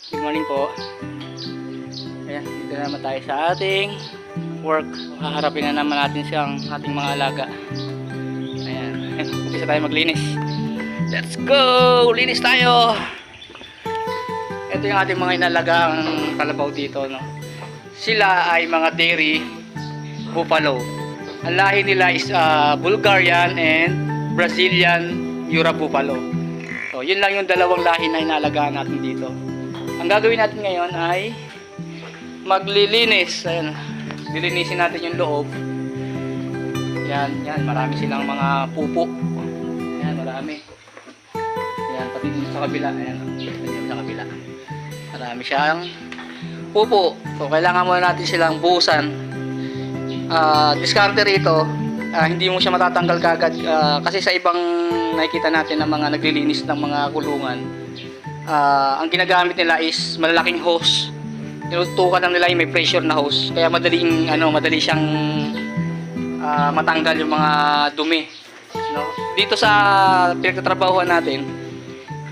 Good morning po. Ayan, dito na naman tayo sa ating work. Haharapin na naman natin siyang ating mga alaga. Ayan, umpisa tayo maglinis. Let's go! Linis tayo! Ito yung ating mga inalagang kalabaw dito, no? Sila ay mga dairy buffalo. Ang lahi nila is Bulgarian and Brazilian Jura buffalo. So, yun lang yung dalawang lahi na inalagaan natin dito. Ang gagawin natin ngayon ay maglilinis. Ayan, lilinisin natin yung loob. Yan, marami silang mga pupo. Yan, marami. Yan, pati dito sa kabila. Ayan, dito sa kabila. Marami siyang pupo. So, kailangan muna natin silang buhusan. Diskarte rito, hindi mo siya matatanggal kagad. Kasi sa ibang nakikita natin ng mga naglilinis ng mga kulungan, ang ginagamit nila is malalaking hose. Tinutukan lang nila yung may pressure na hose. Kaya madali siyang matanggal yung mga dumi. No? Dito sa pinagtatrabahuan natin,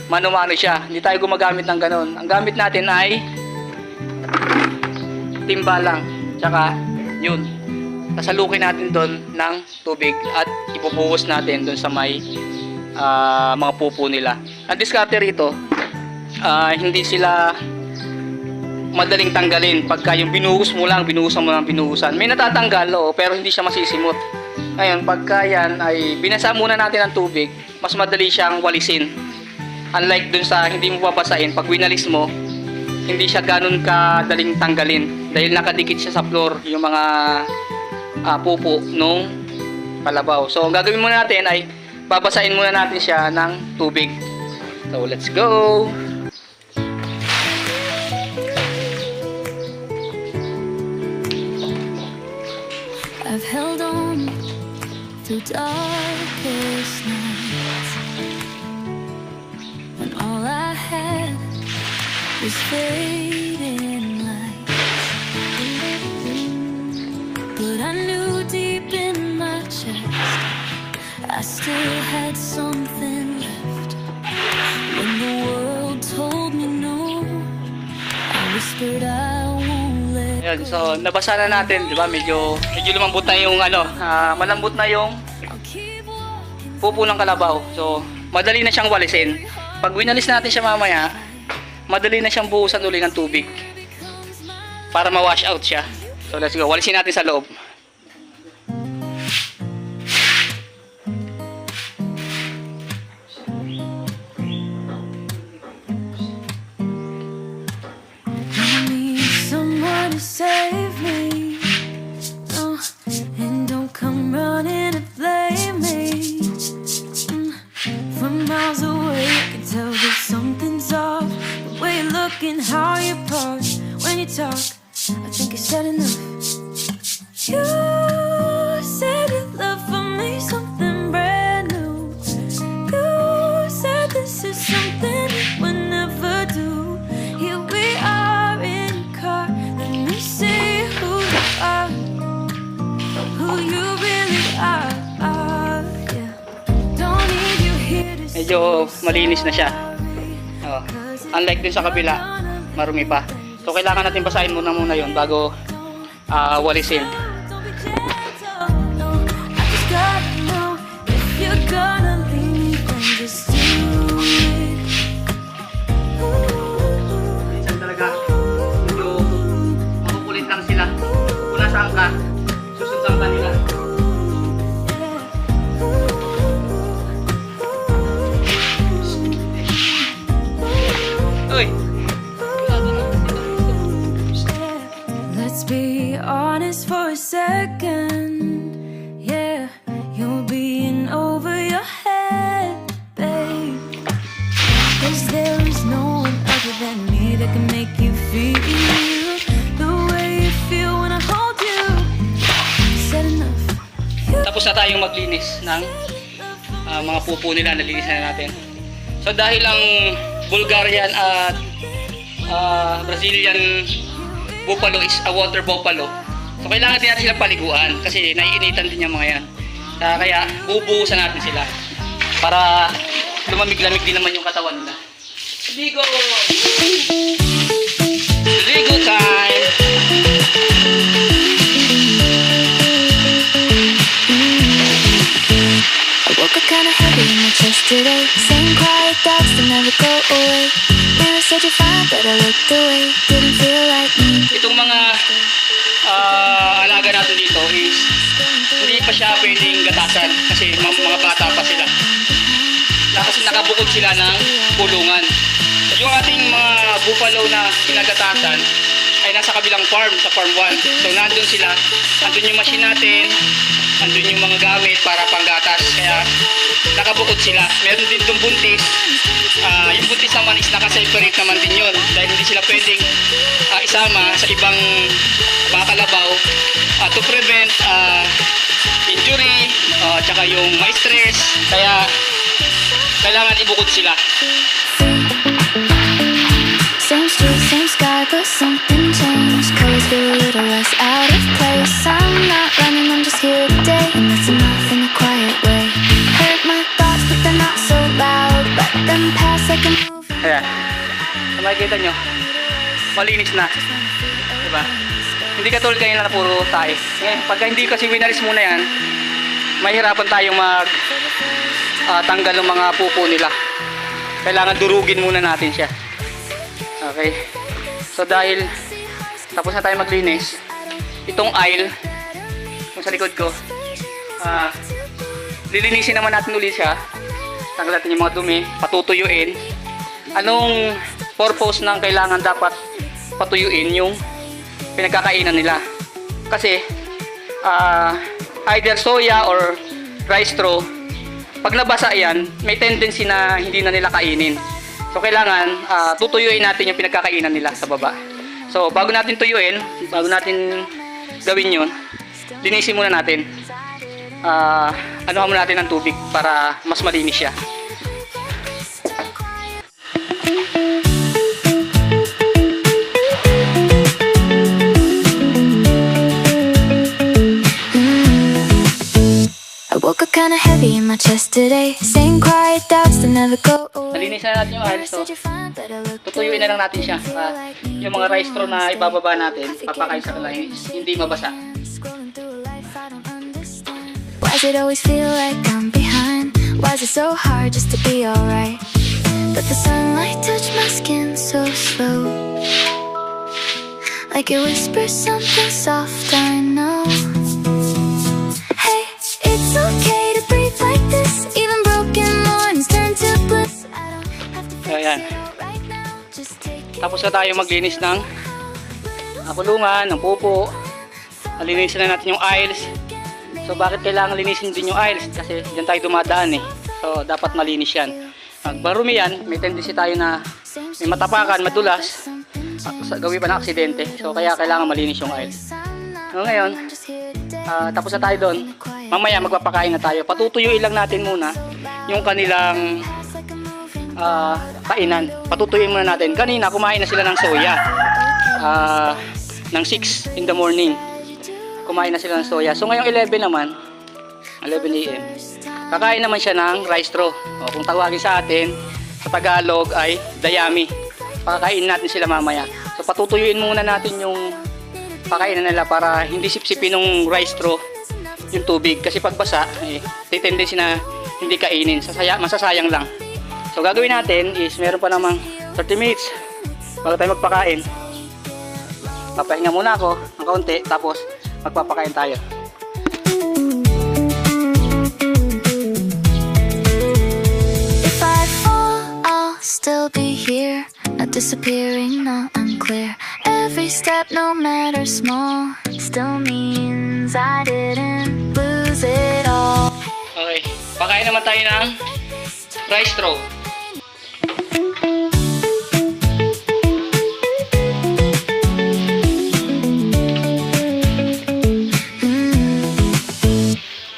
mano-mano siya. Hindi tayo gumagamit ng ganon. Ang gamit natin ay timba lang. Tsaka yun, sasalukin natin doon ng tubig at ibubuhos natin doon sa may mga pupo nila. Ang diskarte rito, hindi sila madaling tanggalin. Pagka yung binuhos mo lang, binuhusan. May natatanggal, pero hindi siya masisimot. Ngayon, pagka yan ay binasa muna natin ng tubig, mas madali siyang walisin. Unlike dun sa hindi mo babasain, pag winalis mo, hindi siya ganun kadaling tanggalin. Dahil nakadikit siya sa floor yung mga pupo nung kalabaw. So, ang gagawin muna natin ay babasain muna natin siya ng tubig. So, let's go! I've held on through darkest nights when all I had was fading light. But I knew deep in my chest I still had something left. When the world told me no, I whispered I won't let Ayan, so nabasa na natin, di ba? Medyo lumambot na yung malambot na yung pupo ng kalabaw. So, madali na siyang walisin. Pag winalis natin siya mamaya, madali na siyang buhusan uli ng tubig para ma-wash out siya. So, let's go. Walisin natin sa loob. to save me, no, and don't come running to blame me. From miles away I can tell that something's off. The way you look and how you pause when you talk, I think I said enough. You said you love for me something brand new. You said this is something you would never do. Here we are in the car. Let me see who you are, who you really are. Yeah. Don't need you here to Medyo malinis na siya. Unlike din sa kabila, marumi pa. So kailangan natin basahin muna yun bago walisin. Minsan talaga medyo makukulit lang sila. Kung nasaan ka, susundan ka nila. Uy! Let's be honest for a second. Yeah, you're being over your head, babe. 'Cause there is no one other than me that can make you feel the way you feel when I hold you. Said enough. Tapos na tayong maglinis ng mga pupo nila, nalinis na natin. So dahil ang Bulgarian at Brazilian buffalo is a water buffalo, so kailangan din natin silang paliguan kasi naiinitan din yung mga yan. Kaya bubuhusan natin sila para lumamig-lamig din naman yung katawan nila. Ligo! never go away. Never said you're fine, but I looked away. Didn't feel like me. Itong mga alaga natin dito is hindi pa siya pwedeng gatasan kasi mga bata pa sila. Kasi nakabukod sila ng kulungan. Yung ating mga buffalo na sinagatasan ay nasa kabilang farm, sa farm 1. So nandun sila, nandun yung machine natin, nandun yung mga gamit para panggatas. Kaya nakabukod sila. Meron din itong buntis. Yung buntis naman is nakaseparate naman din yun dahil hindi sila pwedeng isama sa ibang mga kalabaw to prevent injury, tsaka yung ma-stress. Kaya kailangan ibukod sila. Same street, same sky, but something changed. Colors feel a little less out of place. I'm not running, I'm just here today, and that's enough in a quiet way. Heard my thoughts, but they're not so loud. Let them pass like I'm moving. Ayan. So makikita nyo, malinis na. Diba? Hindi katulad kanina na puro tae. Ngayon, pagka hindi kasi winalis muna yan, mahirapan tayong tanggal ng mga pupo nila. Kailangan durugin muna natin siya. Okay. So dahil tapos na tayo maglinis, itong aisle kung sa likod ko, lilinisin naman natin ulit siya. Tanggal natin yung mga dumi, patutuyuin. Anong purpose ng kailangan dapat patuyuin yung pinagkakainan nila? Kasi either soya or rice straw, pag nabasa yan, may tendency na hindi na nila kainin. So kailangan tutuyuin natin yung pinagkakainan nila sa baba. So bago natin tuyuin, bago natin gawin yun, linisin muna natin. Anuhan muna natin ng tubig para mas malinis siya. I woke up kinda heavy in my chest today. Same quiet doubts that never go away. Nalinis na natin yung aisle. So tutuyuin na lang natin siya. Yung mga rice straw na ibababa natin, papakain sa kalay, hindi mabasa. Why does it always feel like I'm behind? Why is it so hard just to be alright? But the sunlight touched my skin so slow, like it whispers something soft, I know. Hey, it's okay to breathe like this. Even broken mornings turn to bliss. I don't have to fix Ayan. it right now. Just take it. Tapos na tayo maglinis ng kulungan, ng pupo. Linisin na natin yung aisles. So bakit kailangan linisin din yung aisles? Kasi dyan tayo dumadaan eh. So dapat malinis yan. Pag marumi yan, may tendency tayo na may matapakan, madulas, gawin pa ng aksidente. So kaya kailangan malinis yung aisles. So ngayon, tapos na tayo doon. Mamaya magpapakain na tayo. Patutuyuin lang natin muna yung kanilang kainan. Patutuyuin muna natin. Kanina kumain na sila ng soya. Ng 6 in the morning. Kumain na sila ng soya. So ngayong 11 naman, 11 AM, kakain naman siya ng rice straw. O kung tawagin sa atin, sa Tagalog ay dayami. Pakakainin natin sila mamaya. So patutuyuin muna natin yung pakainan nila para hindi sipsipin ng rice straw yung tubig. Kasi pag basa, tendency na hindi kainin. Masasayang lang. So gagawin natin is meron pa namang 30 minutes bago tayo magpakain. Papahinga muna ako ng kaunti, tapos magpapakain tayo. If I fall, I'll still be here. Not disappearing, no, I'm clear. Every step, no matter small, still means I didn't lose it all. Okay, pakain naman tayo ng rice straw.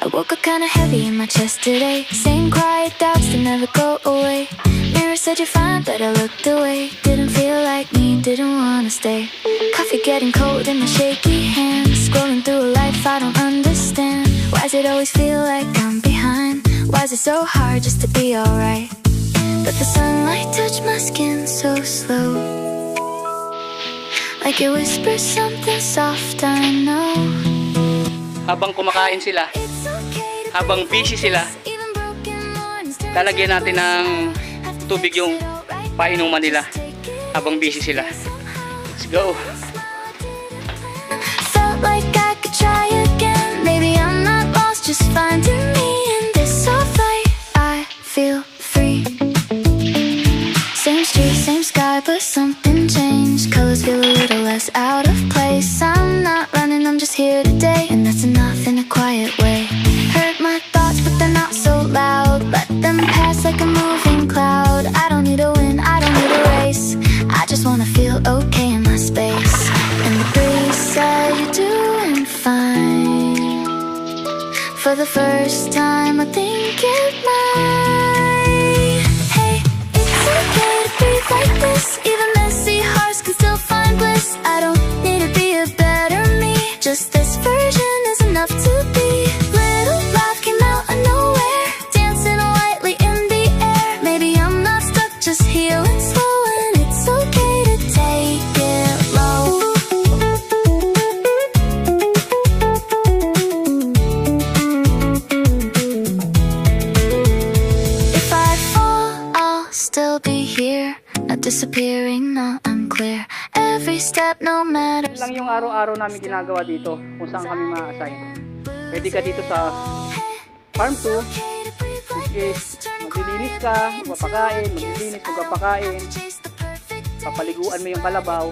I woke up kinda heavy in my chest today. Same quiet doubts that never go away. Mirror said you're fine, but I looked away. Didn't feel like me, didn't wanna stay. Coffee getting cold in my shaky hands. Scrolling through a life I don't understand. Why does it always feel like I'm behind? Why is it so hard just to be alright? But the sunlight touched my skin so slow, like it whispers something soft, I know. Habang kumakain sila, habang busy sila, lalagyan natin ng tubig yung painuman nila habang busy sila. Let's go! Felt like I could try again. Maybe I'm not lost, just finding me in this soft light. I feel free. Same street, same sky, but something changed. Colors feel a little less out of place. I'm not running, I'm just here today, and that's enough in a quiet way. Heard my thoughts, but they're not so loud. Let them pass like a moving cloud. I don't need a win, I don't need a race. I just wanna feel okay in my space. And the breeze said you're doing fine. For the first time, I think it might. Hey, it's okay to breathe like this. Even messy hearts can still find bliss. I don't need to be a better me. Just this version is enough to be. Little laugh came out of nowhere, dancing lightly in the air. Maybe I'm not stuck, just healing slow, and it's okay to take it low. If I fall, I'll still be here. Not disappearing, no, I'm clear. Every step, no matter. Yan lang yung araw-araw namin ginagawa dito kung saan kami ma-assign. Pwede ka dito sa farm 2, which is maglilinis ka, magpapakain, maglilinis, magpapakain, papaliguan mo yung kalabaw.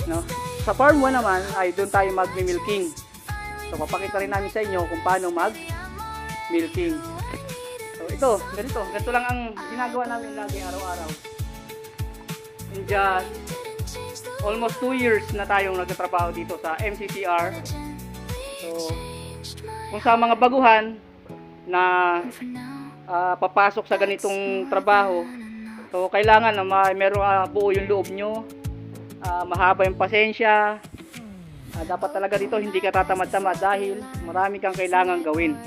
No? Sa farm 1 naman ay doon tayo mag-milking. So papakita rin namin sa inyo kung paano mag-milking. So ito, ganito lang ang ginagawa namin lagi araw-araw. In just almost 2 years na tayong nagtatrabaho dito sa MCCR. So, kung sa mga baguhan na papasok sa ganitong trabaho, so kailangan na meron buo yung loob nyo, mahaba yung pasensya. Dapat talaga dito hindi ka tatamad-tamad dahil marami kang kailangan gawin.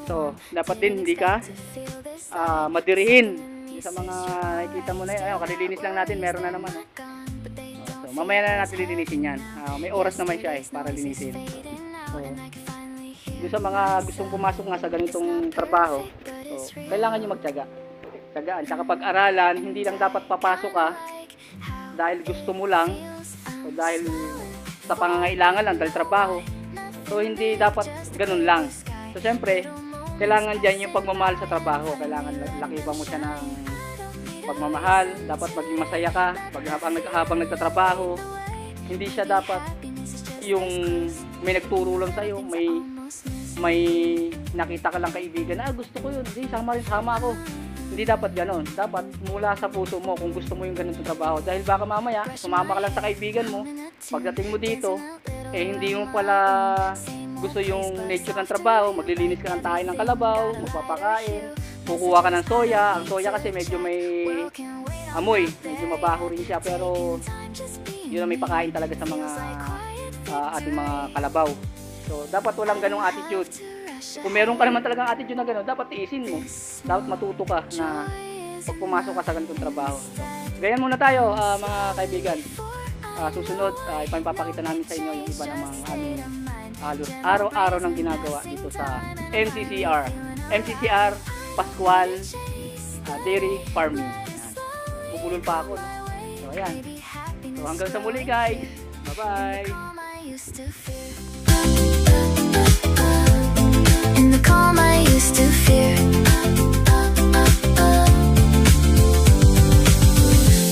So, dapat din hindi ka madirihin. Sa mga nakikita mo na yun, ayun, kalilinis lang natin, meron na naman. So, mamaya na natin lilinisin yan. May oras naman siya para linisin. So, yung sa mga gustong pumasok nga sa ganitong trabaho, so, kailangan nyo magtiyaga. Tiyagaan. Tsaka pag-aralan, hindi lang dapat papasok ka dahil gusto mo lang o dahil sa pangangailangan lang, dahil trabaho. So, hindi dapat ganun lang. So, syempre, kailangan dyan yung pagmamahal sa trabaho. Kailangan laki pa mo siya ng pagmamahal. Dapat maging masaya ka habang nagtatrabaho. Hindi siya dapat yung may nagturo lang sa'yo, may nakita ka lang kaibigan na gusto ko yun, hindi, sama ako. Hindi dapat gano'n. Dapat mula sa puso mo kung gusto mo yung ganitong trabaho. Dahil baka mamaya, sumama ka lang sa kaibigan mo, pagdating mo dito, hindi mo pala gusto yung nature ng trabaho, maglilinis ka ng tayo ng kalabaw, magpapakain, kukuha ka ng soya. Ang soya kasi medyo may amoy, medyo mabaho rin siya, pero yun ang may pakain talaga sa mga ating mga kalabaw. So, dapat walang ganong attitude. Kung meron ka naman talagang attitude na gano'n, dapat tiisin mo. Dapat matuto ka na pag pumasok ka sa ganitong trabaho. So, ganyan muna tayo, mga kaibigan. Susunod, ipapakita namin sa inyo yung iba ng mga aming araw-araw ng ginagawa dito sa MCCR. MCCR Pascual Dairy Farming. Bubulol pa ako. So, ayan. So, hanggang sa muli, guys. Bye-bye. In the calm I used to fear.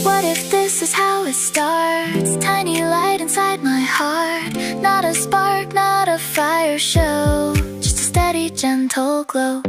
What if this is how it starts? Tiny light inside my heart. Not a spark, not a fire show, just a steady, gentle glow.